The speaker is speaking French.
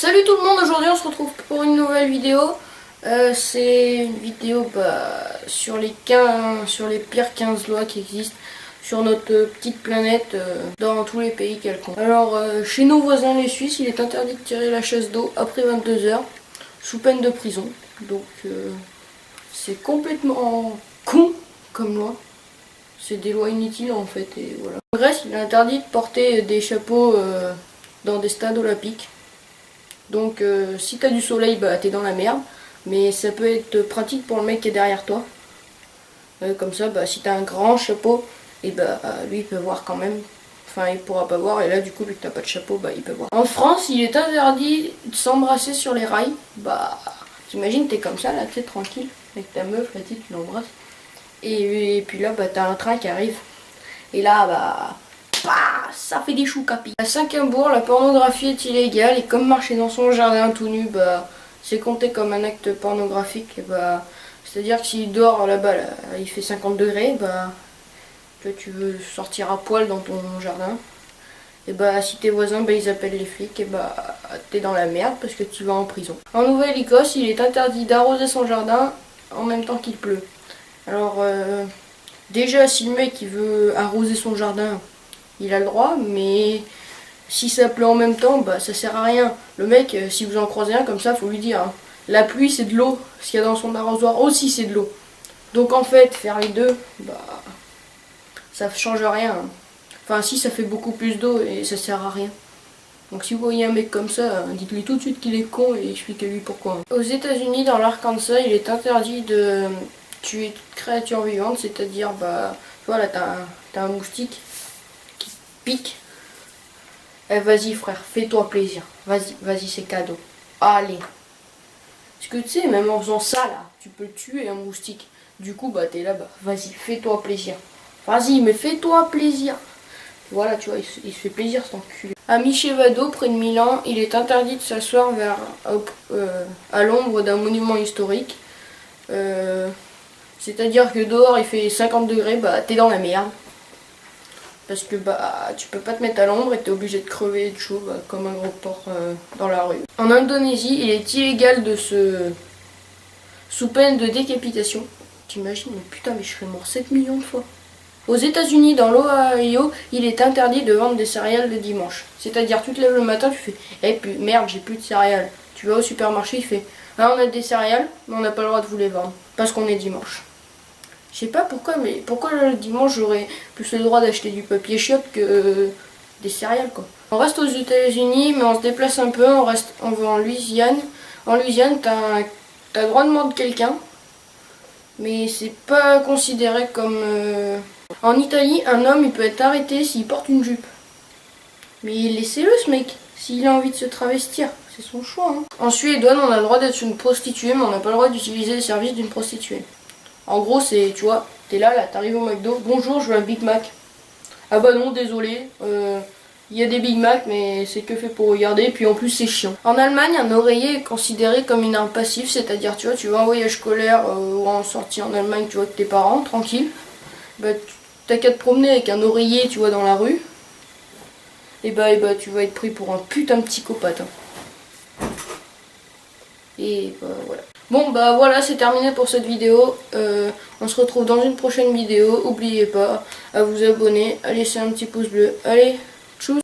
Salut tout le monde, aujourd'hui on se retrouve pour une nouvelle vidéo. C'est une vidéo sur les pires 15 lois qui existent sur notre petite planète dans tous les pays quelconques. Alors chez nos voisins les Suisses, il est interdit de tirer la chasse d'eau après 22 h sous peine de prison. Donc c'est complètement con comme loi. C'est des lois inutiles en fait et voilà. En Grèce, il est interdit de porter des chapeaux dans des stades olympiques. Donc si t'as du soleil, t'es dans la merde. Mais ça peut être pratique pour le mec qui est derrière toi. Comme ça, si t'as un grand chapeau, et lui il peut voir quand même. Enfin il pourra pas voir, et là du coup vu que t'as pas de chapeau, il peut voir. En France, il est interdit de s'embrasser sur les rails. T'imagines, t'es comme ça là, tu sais, tranquille, avec ta meuf, là tu l'embrasses. Et puis là t'as un train qui arrive. Et là ça fait des choux capis. À Saint-Quimbourg, la pornographie est illégale et comme marcher dans son jardin tout nu, c'est compté comme un acte pornographique. C'est-à-dire que s'il dort là-bas, il fait 50 degrés, tu veux sortir à poil dans ton jardin. Et si tes voisins, ils appellent les flics, et t'es dans la merde parce que tu vas en prison. En Nouvelle-Écosse, il est interdit d'arroser son jardin en même temps qu'il pleut. Alors, déjà, si le mec il veut arroser son jardin, il a le droit, mais si ça pleut en même temps, ça sert à rien. Le mec, si vous en croisez un comme ça, faut lui dire, hein, la pluie c'est de l'eau, ce qu'il y a dans son arrosoir aussi c'est de l'eau. Donc en fait, faire les deux, ça change rien. Hein. Enfin si, ça fait beaucoup plus d'eau et ça sert à rien. Donc si vous voyez un mec comme ça, dites-lui tout de suite qu'il est con et expliquez-lui pourquoi. Aux États-Unis, dans l'Arkansas, il est interdit de tuer toute créature vivante, c'est-à-dire, voilà, t'as un moustique qui pique. Vas-y frère, fais-toi plaisir. Vas-y, c'est cadeau. Allez. Parce que tu sais, même en faisant ça là, tu peux tuer un moustique. Du coup, t'es là-bas. Vas-y, fais-toi plaisir. Vas-y, mais fais-toi plaisir. Voilà, tu vois, il se fait plaisir cet enculé. À Michevado, près de Milan, il est interdit de s'asseoir à l'ombre d'un monument historique. C'est-à-dire que dehors il fait 50 degrés, t'es dans la merde. Parce que tu peux pas te mettre à l'ombre et t'es obligé de crever de chaud comme un gros porc dans la rue. En Indonésie, il est illégal de sous peine de décapitation. T'imagines, mais putain, mais je serais mort 7 millions de fois. Aux États-Unis, dans l'Ohio, il est interdit de vendre des céréales le dimanche. C'est-à-dire, tu te lèves le matin, tu fais merde, j'ai plus de céréales. Tu vas au supermarché, il fait on a des céréales, mais on n'a pas le droit de vous les vendre parce qu'on est dimanche. Je sais pas pourquoi, mais pourquoi le dimanche j'aurais plus le droit d'acheter du papier chiotte que des céréales quoi. On reste aux États-Unis, mais on se déplace un peu, on va en Louisiane. En Louisiane, t'as le droit de mordre quelqu'un, mais c'est pas considéré comme... En Italie, un homme il peut être arrêté s'il porte une jupe. Mais laissez-le ce mec, s'il a envie de se travestir, c'est son choix. Hein. En Suédoine, on a le droit d'être une prostituée, mais on n'a pas le droit d'utiliser les services d'une prostituée. En gros, c'est, tu vois, t'es là, t'arrives au McDo, bonjour, je veux un Big Mac. Ah bah non, désolé, il y a des Big Mac, mais c'est que fait pour regarder, puis en plus c'est chiant. En Allemagne, un oreiller est considéré comme une arme passive, c'est-à-dire, tu vois, tu vas en voyage scolaire ou en sortie en Allemagne, tu vois, avec tes parents, tranquille. T'as qu'à te promener avec un oreiller, tu vois, dans la rue. Et tu vas être pris pour un putain de psychopathe. Hein. Et voilà. Bon voilà, c'est terminé pour cette vidéo. On se retrouve dans une prochaine vidéo. N'oubliez pas à vous abonner, à laisser un petit pouce bleu. Allez, tchuss.